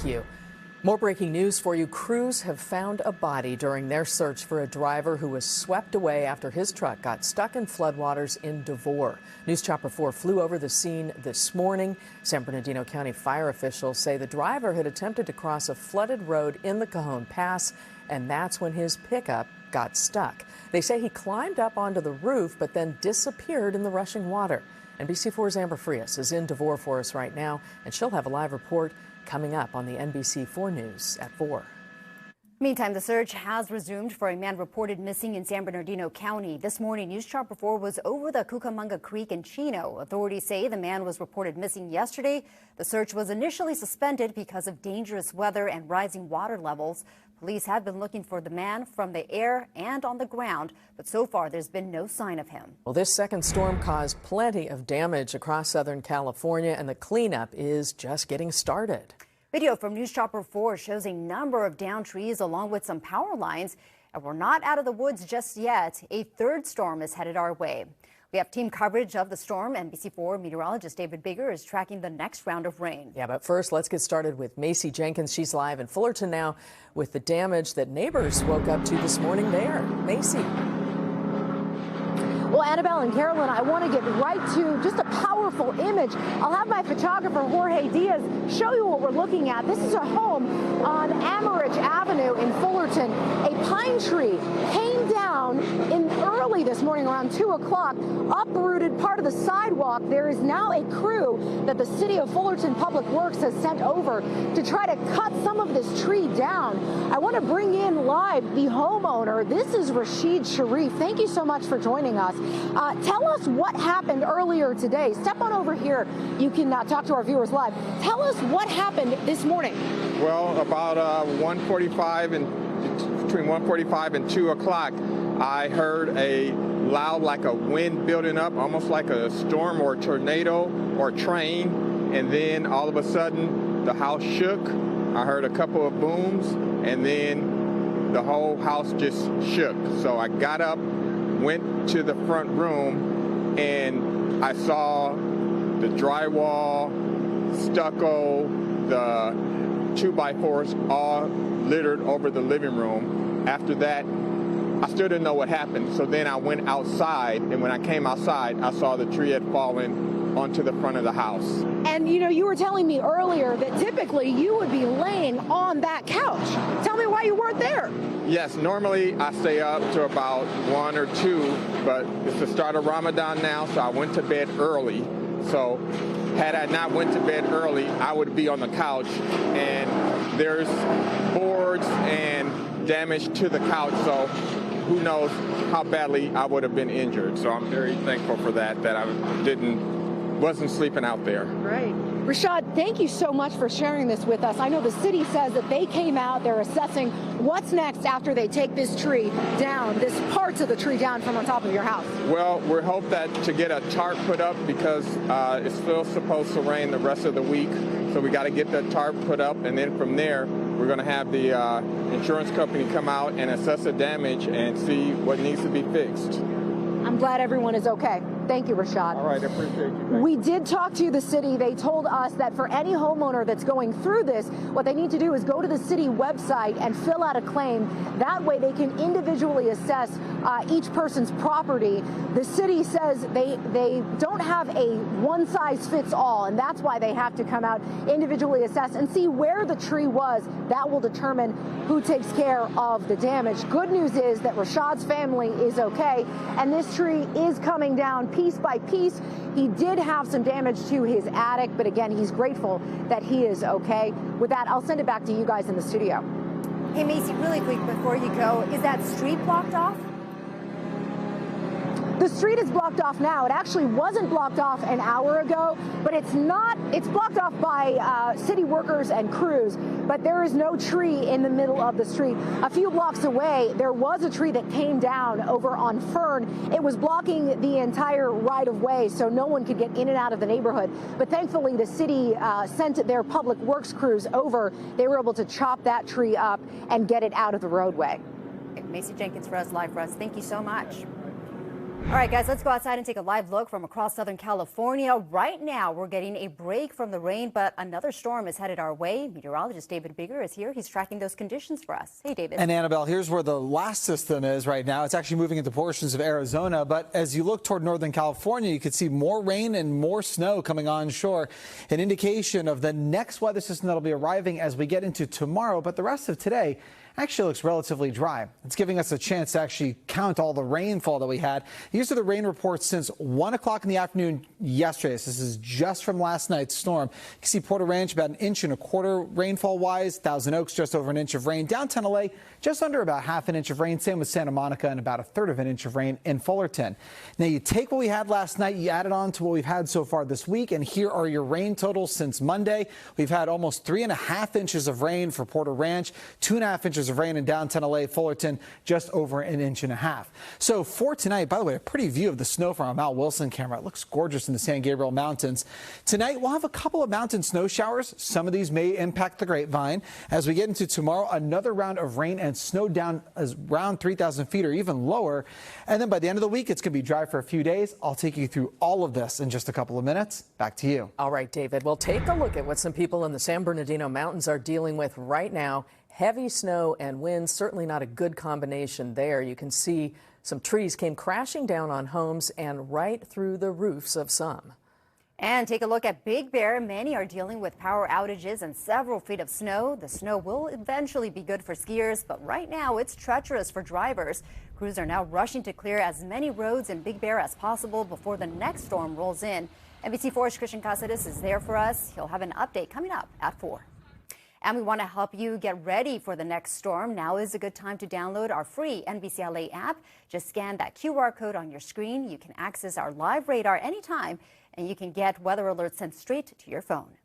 Thank you. More breaking news for you. Crews have found a body during their search for a driver who was swept away after his truck got stuck in floodwaters in Devore. News Chopper 4 flew over the scene this morning. San Bernardino County fire officials say the driver had attempted to cross a flooded road in the Cajon Pass, and that's when his pickup got stuck. They say he climbed up onto the roof but then disappeared in the rushing water. NBC4's Amber Frias is in Devore for us right now, and she'll have a live report coming up on the NBC4 News at 4. Meantime, the search has resumed for a man reported missing in San Bernardino County. This morning, News Chopper 4 was over the Cucamonga Creek in Chino. Authorities say the man was reported missing yesterday. The search was initially suspended because of dangerous weather and rising water levels. Police have been looking for the man from the air and on the ground, but so far there's been no sign of him. Well, this second storm caused plenty of damage across Southern California, and the cleanup is just getting started. Video from News Chopper 4 shows a number of downed trees along with some power lines, and we're not out of the woods just yet. A third storm is headed our way. We have team coverage of the storm. NBC4 meteorologist David Bigger is tracking the next round of rain. Yeah, but first, let's get started with Macy Jenkins. She's live in Fullerton now with the damage that neighbors woke up to this morning there. Macy. Well, Annabelle and Carolyn, I want to get right to just a powerful image. I'll have my photographer, Jorge Diaz, show you what we're looking at. This is a home on Amaridge Avenue in Fullerton. A pine tree came down early this morning around 2 o'clock, uprooted part of the sidewalk. There is now a crew that the city of Fullerton Public Works has sent over to try to cut some of this tree down. I want to bring in live the homeowner. This is Rashid Sharif. Thank you so much for joining us. Tell us what happened earlier today. Step on over here. You can talk to our viewers live. Tell us what happened this morning. Well, about 1:45 and between 1:45 and 2 o'clock, I heard a loud, like a wind building up, almost like a storm or a tornado or a train. And then all of a sudden, the house shook. I heard a couple of booms, and then the whole house just shook. So I got up, went to the front room, and I saw the drywall, stucco, the 2x4s all littered over the living room. After that, I still didn't know what happened. So then I went outside, and when I came outside, I saw the tree had fallen onto the front of the house. And you were telling me earlier that typically you would be laying on that couch. Tell me why you weren't there. Yes, normally I stay up to about 1 or 2, but it's the start of Ramadan now, so I went to bed early. So had I not went to bed early, I would be on the couch, and there's boards and damage to the couch, so who knows how badly I would have been injured. So I'm very thankful for that I wasn't sleeping out there. Right. Rashad, thank you so much for sharing this with us. I know the city says that they came out, they're assessing what's next after they take this tree down, this parts of the tree down from on top of your house. Well, we hope that to get a tarp put up because it's still supposed to rain the rest of the week. So we got to get the tarp put up, and then from there, we're going to have the insurance company come out and assess the damage and see what needs to be fixed. I'm glad everyone is okay. Thank you, Rashad. All right, I appreciate you. We did talk to the city. They told us that for any homeowner that's going through this, what they need to do is go to the city website and fill out a claim. That way they can individually assess each person's property. The city says they don't have a one-size-fits-all, and that's why they have to come out, individually assess, and see where the tree was. That will determine who takes care of the damage. Good news is that Rashad's family is okay, and this tree is coming down piece by piece. He did have some damage to his attic, but again, he's grateful that he is okay. With that, I'll send it back to you guys in the studio. Hey, Macy, really quick before you go, is that street blocked off? The street is blocked off now. It actually wasn't blocked off an hour ago, but it's not. It's blocked off by city workers and crews, but there is no tree in the middle of the street. A few blocks away, there was a tree that came down over on Fern. It was blocking the entire right-of-way, so no one could get in and out of the neighborhood. But thankfully, the city sent their public works crews over. They were able to chop that tree up and get it out of the roadway. Macy Jenkins for us, live for us. Thank you so much. All right, guys, let's go outside and take a live look from across Southern California. Right now, we're getting a break from the rain, but another storm is headed our way. Meteorologist David Bigger is here. He's tracking those conditions for us. Hey, David. And Annabelle, here's where the last system is right now. It's actually moving into portions of Arizona, but as you look toward Northern California, you could see more rain and more snow coming onshore, an indication of the next weather system that'll be arriving as we get into tomorrow. But the rest of today actually looks relatively dry. It's giving us a chance to actually count all the rainfall that we had. These are the rain reports since 1 o'clock in the afternoon yesterday. So this is just from last night's storm. You can see Porter Ranch about 1.25 inches rainfall wise. Thousand Oaks just over 1 inch of rain. Downtown LA just under about 1/2 inch of rain. Same with Santa Monica and about 1/3 of an inch of rain in Fullerton. Now you take what we had last night, you add it on to what we've had so far this week, and here are your rain totals since Monday. We've had almost 3.5 inches of rain for Porter Ranch, 2.5 inches of rain in downtown LA, Fullerton, just over 1.5 inches. So for tonight, by the way, a pretty view of the snow from our Mount Wilson camera. It looks gorgeous in the San Gabriel Mountains. Tonight, we'll have a couple of mountain snow showers. Some of these may impact the Grapevine. As we get into tomorrow, another round of rain and snow down around 3,000 feet or even lower. And then by the end of the week, it's going to be dry for a few days. I'll take you through all of this in just a couple of minutes. Back to you. All right, David. Well, take a look at what some people in the San Bernardino Mountains are dealing with right now. Heavy snow and wind, certainly not a good combination there. You can see some trees came crashing down on homes and right through the roofs of some. And take a look at Big Bear. Many are dealing with power outages and several feet of snow. The snow will eventually be good for skiers, but right now it's treacherous for drivers. Crews are now rushing to clear as many roads in Big Bear as possible before the next storm rolls in. NBC4's Christian Caceres is there for us. He'll have an update coming up at 4. And we want to help you get ready for the next storm. Now is a good time to download our free NBC LA app. Just scan that QR code on your screen. You can access our live radar anytime, and you can get weather alerts sent straight to your phone.